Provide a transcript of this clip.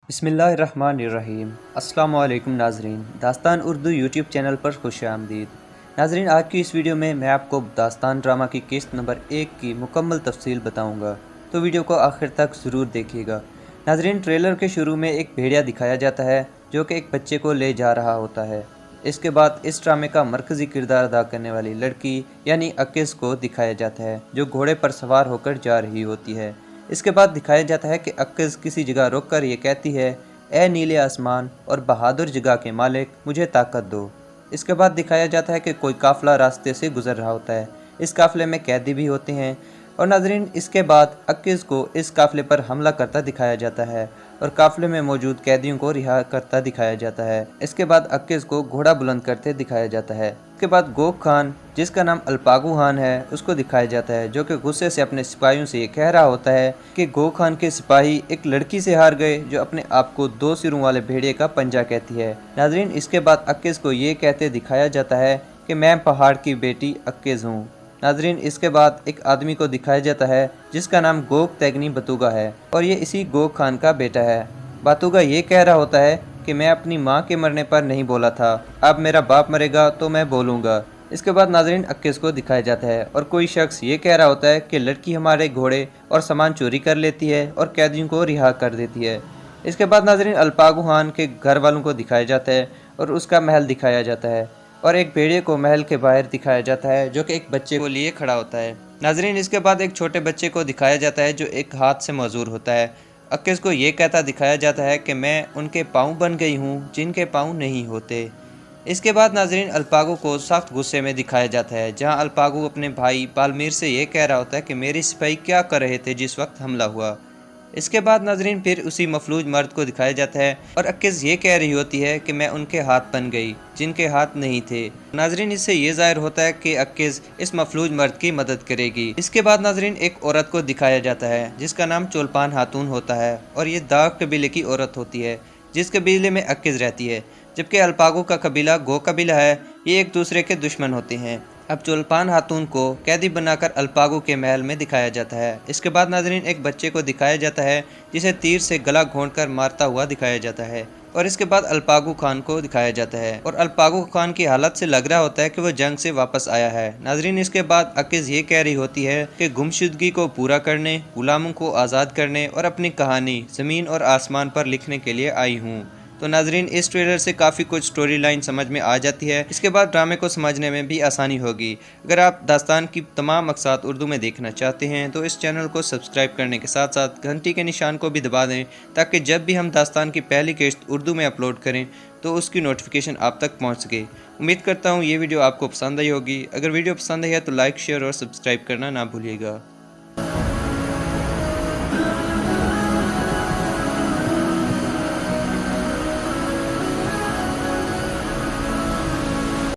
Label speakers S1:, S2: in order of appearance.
S1: बिस्मिल्लाहिर्रहमानिर्रहीम। अस्सलाम वालेकुम नाजरीन, दास्तान उर्दू यूट्यूब चैनल पर खुश आमदीद। नाजरीन, आज की इस वीडियो में मैं आपको दास्तान ड्रामा की किस्त नंबर 1 की मुकम्मल तफसील बताऊंगा, तो वीडियो को आखिर तक ज़रूर देखिएगा। नाजरीन, ट्रेलर के शुरू में एक भेड़िया दिखाया जाता है जो कि एक बच्चे को ले जा रहा होता है। इसके बाद इस ड्रामे का मरकज़ी किरदार अदा करने वाली लड़की यानी अक्किस को दिखाया जाता है जो घोड़े पर सवार होकर जा रही होती है। इसके बाद दिखाया जाता है कि अक्किस किसी जगह रुककर ये कहती है, ए नीले आसमान और बहादुर जगह के मालिक, मुझे ताकत दो। इसके बाद दिखाया जाता है कि कोई काफ़िला रास्ते से गुजर रहा होता है। इस काफ़िले में कैदी भी होते हैं और नाजरीन, इसके बाद अक्किस को इस काफ़िले पर हमला करता दिखाया जाता है और काफ़िले में मौजूद कैदियों को रिहा करता दिखाया जाता है। इसके बाद अक्किस को घोड़ा बुलंद करते दिखाया जाता है। इसके बाद गोक खान, जिसका नाम अल्पागू खान है, उसको दिखाया जाता है जो कि गुस्से से अपने सिपाहियों से ये कह रहा होता है कि गोक खान के सिपाही एक लड़की से हार गए जो अपने आप को 2 सिरों वाले भेड़िए का पंजा कहती है। नाजरीन, इसके बाद अक्किस को ये कहते दिखाया जाता है कि मैं पहाड़ की बेटी अक्किस हूँ। नाजरीन, इसके बाद एक आदमी को दिखाया जाता है जिसका नाम गोक तैगनी बतूगा है और ये इसी गोक खान का बेटा है। बातूगा ये कह रहा होता है कि मैं अपनी माँ के मरने पर नहीं बोला था, अब मेरा बाप मरेगा तो मैं बोलूँगा। इसके बाद नाजरीन, अक्किस को दिखाया जाता है और कोई शख्स ये कह रहा होता है कि लड़की हमारे घोड़े और सामान चोरी कर लेती है और कैदियों को रिहा कर देती है। इसके बाद नाजरीन, अल्पागू खान के घर वालों को दिखाया जाता है और उसका महल दिखाया जाता है और एक भेड़िए को महल के बाहर दिखाया जाता है जो कि एक बच्चे को लिए खड़ा होता है। नाजरीन, इसके बाद एक छोटे बच्चे को दिखाया जाता है जो एक हाथ से मौजूर होता है। अक्किस को ये कहता दिखाया जाता है कि मैं उनके पाँव बन गई हूँ जिनके पाँव नहीं होते। इसके बाद नाजरीन, अल्पागू को सख्त गुस्से में दिखाया जाता है जहाँ अल्पागू अपने भाई बालमीर से ये कह रहा होता है कि मेरे सिपाही क्या कर रहे थे जिस वक्त हमला हुआ। इसके बाद नाजरीन, फिर उसी मफलूज मर्द को दिखाया जाता है और अक्किस ये कह रही होती है कि मैं उनके हाथ बन गई जिनके हाथ नहीं थे। नाजरीन, इससे ये जाहिर होता है कि अक्किस इस मफलूज मर्द की मदद करेगी। इसके बाद नाजरीन, एक औरत को दिखाया जाता है जिसका नाम चोलपान खातून होता है और ये दाग कबीले की औरत होती है जिस कबीले में अक्किस रहती है, जबकि अल्पागू का कबीला गो कबीला है। ये एक दूसरे के दुश्मन होते हैं। अब चोलपान खातून को कैदी बनाकर अल्पागू के महल में दिखाया जाता है। इसके बाद नाजरीन, एक बच्चे को दिखाया जाता है जिसे तीर से गला घोंटकर मारता हुआ दिखाया जाता है और इसके बाद अल्पागू खान को दिखाया जाता है और अल्पागू खान की हालत से लग रहा होता है कि वो जंग से वापस आया है। नाजरीन, इसके बाद अक्किस ये कह रही होती है कि गुमशुदगी को पूरा करने, गुलामों को आज़ाद करने और अपनी कहानी ज़मीन और आसमान पर लिखने के लिए आई हूँ। तो नाजरीन, इस ट्रेलर से काफ़ी कुछ स्टोरी लाइन समझ में आ जाती है। इसके बाद ड्रामे को समझने में भी आसानी होगी। अगर आप दास्तान की तमाम मकसाद उर्दू में देखना चाहते हैं तो इस चैनल को सब्सक्राइब करने के साथ साथ घंटी के निशान को भी दबा दें ताकि जब भी हम दास्तान की पहली किस्त उर्दू में अपलोड करें तो उसकी नोटिफिकेशन आप तक पहुँच सके। उम्मीद करता हूँ ये वीडियो आपको पसंद आई होगी। अगर वीडियो पसंद आई है तो लाइक, शेयर और सब्सक्राइब करना ना भूलिएगा।